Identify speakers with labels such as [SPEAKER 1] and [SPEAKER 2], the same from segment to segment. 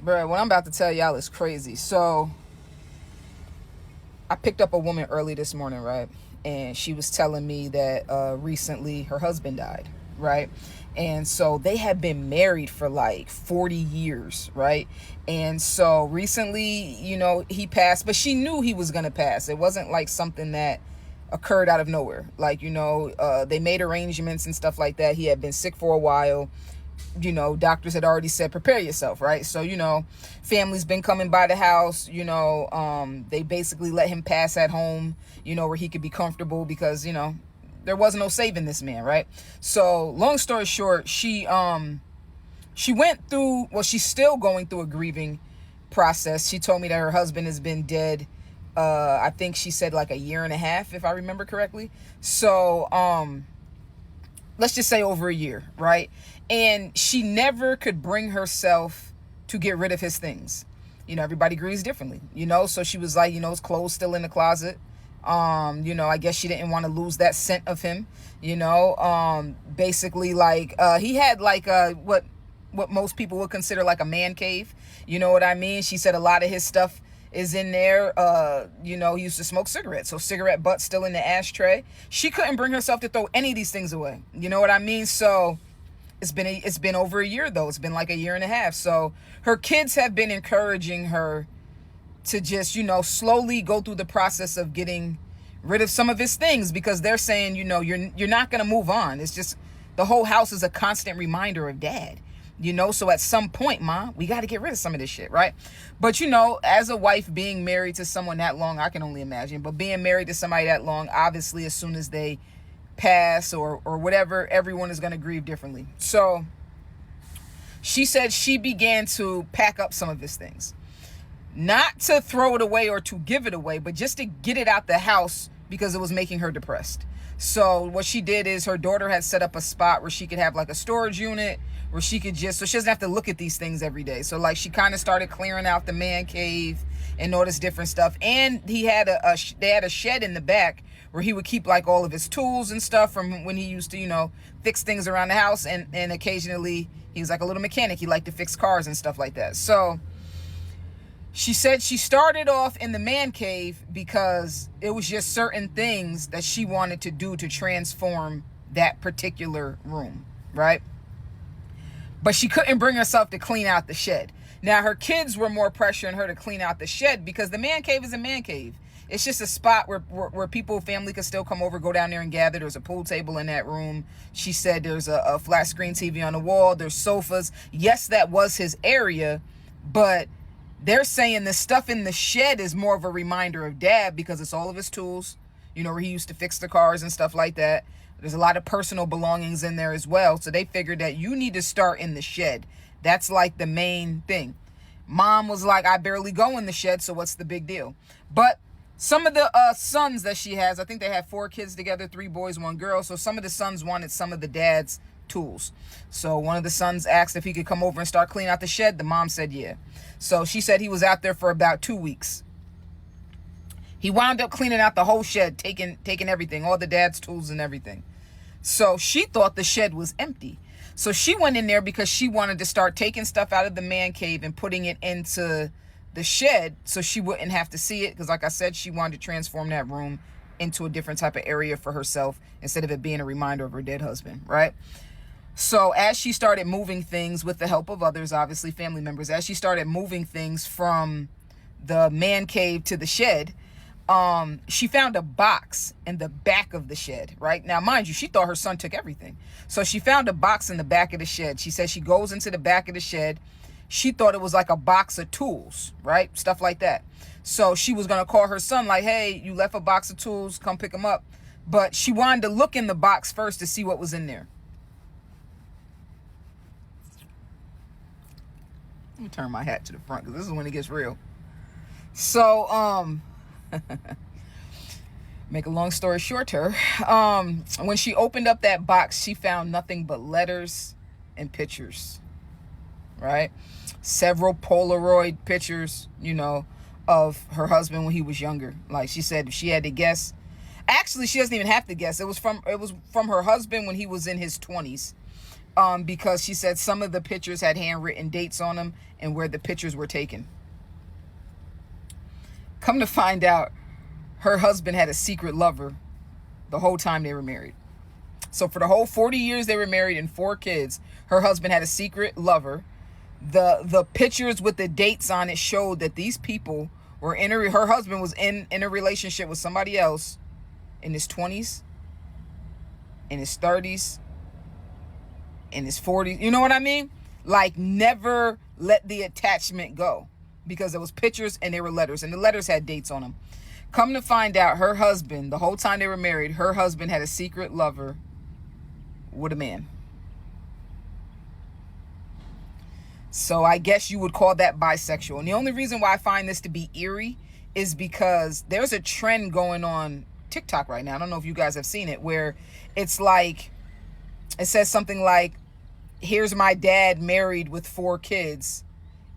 [SPEAKER 1] Bro, what I'm about to tell y'all is crazy. So I picked up a woman early this morning, right? And she was telling me that recently her husband died, right? And so they had been married for like 40 years, right? And so recently, he passed, but she knew he was going to pass. It wasn't like something that occurred out of nowhere. Like, they made arrangements and stuff like that. He had been sick for a while. Doctors had already said, prepare yourself, right? So, family's been coming by the house, they basically let him pass at home, where he could be comfortable because, there was no saving this man, right? So long story short, she went through, well, she's still going through a grieving process. She told me that her husband has been dead. I think she said like a year and a half, if I remember correctly. So, let's just say over a year, right? And she never could bring herself to get rid of his things. Everybody grieves differently, so she was like, his clothes still in the closet. I guess she didn't want to lose that scent of him, basically like, he had like, what most people would consider like a man cave. You know what I mean? She said a lot of his stuff is in there. He used to smoke cigarettes, so cigarette butt still in the ashtray. She couldn't bring herself to throw any of these things away. You know what I mean? So it's been over a year though. It's been like a year and a half. So her kids have been encouraging her to just, slowly go through the process of getting rid of some of his things, because they're saying, you're not going to move on. It's just the whole house is a constant reminder of dad. So at some point, Ma, we got to get rid of some of this shit, right? But, as a wife being married to someone that long, I can only imagine, but being married to somebody that long, obviously, as soon as they pass or whatever, everyone is going to grieve differently. So she said she began to pack up some of his things, not to throw it away or to give it away, but just to get it out the house because it was making her depressed. So what she did is her daughter had set up a spot where she could have like a storage unit where she could just, so she doesn't have to look at these things every day. So like she kind of started clearing out the man cave and all this different stuff. And he had they had a shed in the back where he would keep like all of his tools and stuff from when he used to, fix things around the house. And occasionally he was like a little mechanic. He liked to fix cars and stuff like that. So she said she started off in the man cave because it was just certain things that she wanted to do to transform that particular room, right? But she couldn't bring herself to clean out the shed. Now, her kids were more pressuring her to clean out the shed because the man cave is a man cave. It's just a spot where people, family could still come over, go down there and gather. There's a pool table in that room. She said there's a flat screen TV on the wall. There's sofas. Yes, that was his area, but they're saying the stuff in the shed is more of a reminder of dad because it's all of his tools, where he used to fix the cars and stuff like that. There's a lot of personal belongings in there as well. So they figured that you need to start in the shed. That's like the main thing. Mom was like, I barely go in the shed, so what's the big deal? But some of the sons that she has, I think they had 4 kids together, 3 boys, 1 girl. So some of the sons wanted some of the dad's tools. So one of the sons asked if he could come over and start cleaning out the shed. The mom said yeah. So she said he was out there for about 2 weeks. He wound up cleaning out the whole shed, taking everything, all the dad's tools and everything. So she thought the shed was empty. So she went in there because she wanted to start taking stuff out of the man cave and putting it into the shed so she wouldn't have to see it. Because like I said, she wanted to transform that room into a different type of area for herself instead of it being a reminder of her dead husband, right? So as she started moving things with the help of others, obviously family members, as she started moving things from the man cave to the shed, she found a box in the back of the shed, right? Now, mind you, she thought her son took everything. So she found a box in the back of the shed. She said she goes into the back of the shed. She thought it was like a box of tools, right? Stuff like that. So she was going to call her son like, hey, you left a box of tools, come pick them up. But she wanted to look in the box first to see what was in there. Let me turn my hat to the front because this is when it gets real. So, make a long story shorter, when she opened up that box, she found nothing but letters and pictures, right? Several Polaroid pictures, of her husband when he was younger. Like she said, if she had to guess, actually, she doesn't even have to guess. It was from her husband when he was in his 20s. because she said some of the pictures had handwritten dates on them and where the pictures were taken. Come to find out, her husband had a secret lover the whole time they were married. So for the whole 40 years they were married and 4 kids, her husband had a secret lover. The pictures with the dates on it showed that these people were her husband was in a relationship with somebody else in his 20s, in his 30s, in his 40s. You know what I mean? Like, never let the attachment go, because there was pictures and there were letters, and the letters had dates on them. Come to find out, her husband, the whole time they were married, her husband had a secret lover with a man. So I guess you would call that bisexual. And the only reason why I find this to be eerie is because there's a trend going on TikTok right now. I don't know if you guys have seen it, where it's like, it says something like, here's my dad married with 4 kids,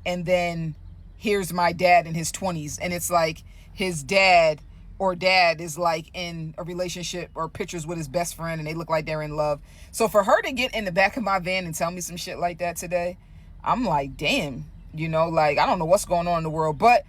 [SPEAKER 1] and then here's my dad in his 20s. And it's like his dad is like in a relationship or pictures with his best friend, and they look like they're in love. So for her to get in the back of my van and tell me some shit like that today, I'm like, damn, like, I don't know what's going on in the world. But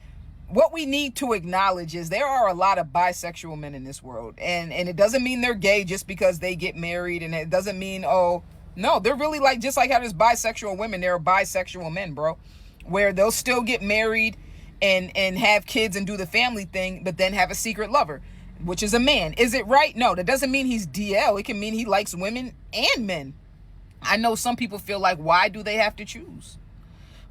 [SPEAKER 1] what we need to acknowledge is there are a lot of bisexual men in this world. And it doesn't mean they're gay just because they get married. And it doesn't mean, oh, no, they're really like, just like how there's bisexual women, there are bisexual men, bro, where they'll still get married and have kids and do the family thing, but then have a secret lover, which is a man. Is it right? No, that doesn't mean he's DL. It can mean he likes women and men. I know some people feel like, why do they have to choose?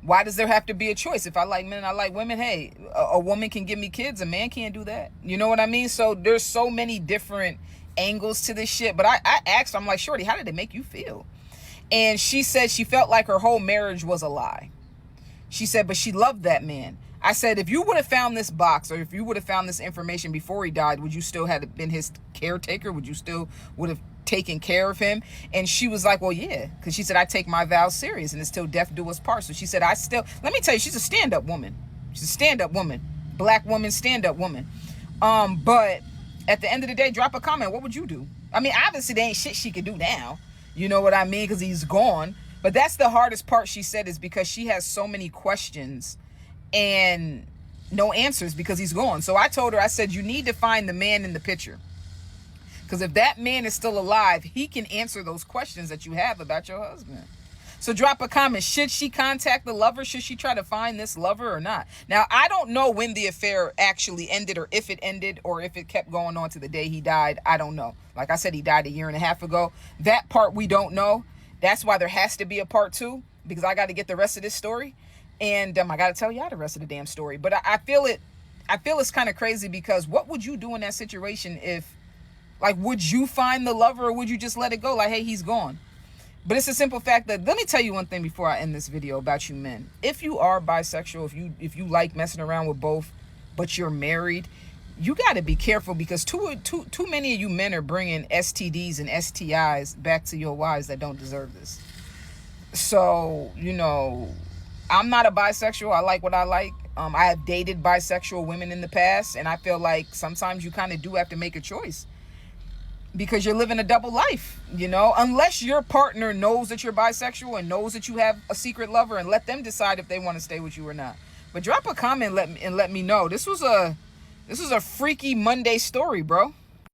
[SPEAKER 1] Why does there have to be a choice? If I like men, I like women. Hey, a woman can give me kids. A man can't do that. You know what I mean? So there's so many different angles to this shit. But I asked her, I'm like, shorty, how did it make you feel? And she said she felt like her whole marriage was a lie. She said, but she loved that man. I said, if you would have found this box, or if you would have found this information before he died, would you still have been his caretaker? Would you still would have taken care of him? And she was like, well, yeah, because she said, I take my vows serious, and it's till death do us part. So she said, let me tell you, she's a stand-up woman. She's a stand-up woman, Black woman, stand-up woman. But at the end of the day, drop a comment. What would you do? I mean, obviously there ain't shit she could do now. You know what I mean? Because he's gone. But that's the hardest part, she said, is because she has so many questions and no answers because he's gone. So I told her, I said, you need to find the man in the picture. Because if that man is still alive, he can answer those questions that you have about your husband. So drop a comment. Should she contact the lover? Should she try to find this lover or not? Now, I don't know when the affair actually ended, or if it ended, or if it kept going on to the day he died. I don't know. Like I said, he died 1.5 years ago. That part we don't know. That's why there has to be a part 2, because I got to get the rest of this story. And I got to tell y'all the rest of the damn story. But I feel it's kind of crazy, because what would you do in that situation if, like, would you find the lover, or would you just let it go? Like, hey, he's gone. But it's a simple fact that, let me tell you one thing before I end this video about you men. If you are bisexual, if you like messing around with both, but you're married, you got to be careful, because too many of you men are bringing STDs and STIs back to your wives that don't deserve this. So, I'm not a bisexual. I like what I like. I have dated bisexual women in the past, and I feel like sometimes you kind of do have to make a choice, because you're living a double life, unless your partner knows that you're bisexual and knows that you have a secret lover, and let them decide if they want to stay with you or not. But drop a comment and let me know. This was a freaky Monday story, bro.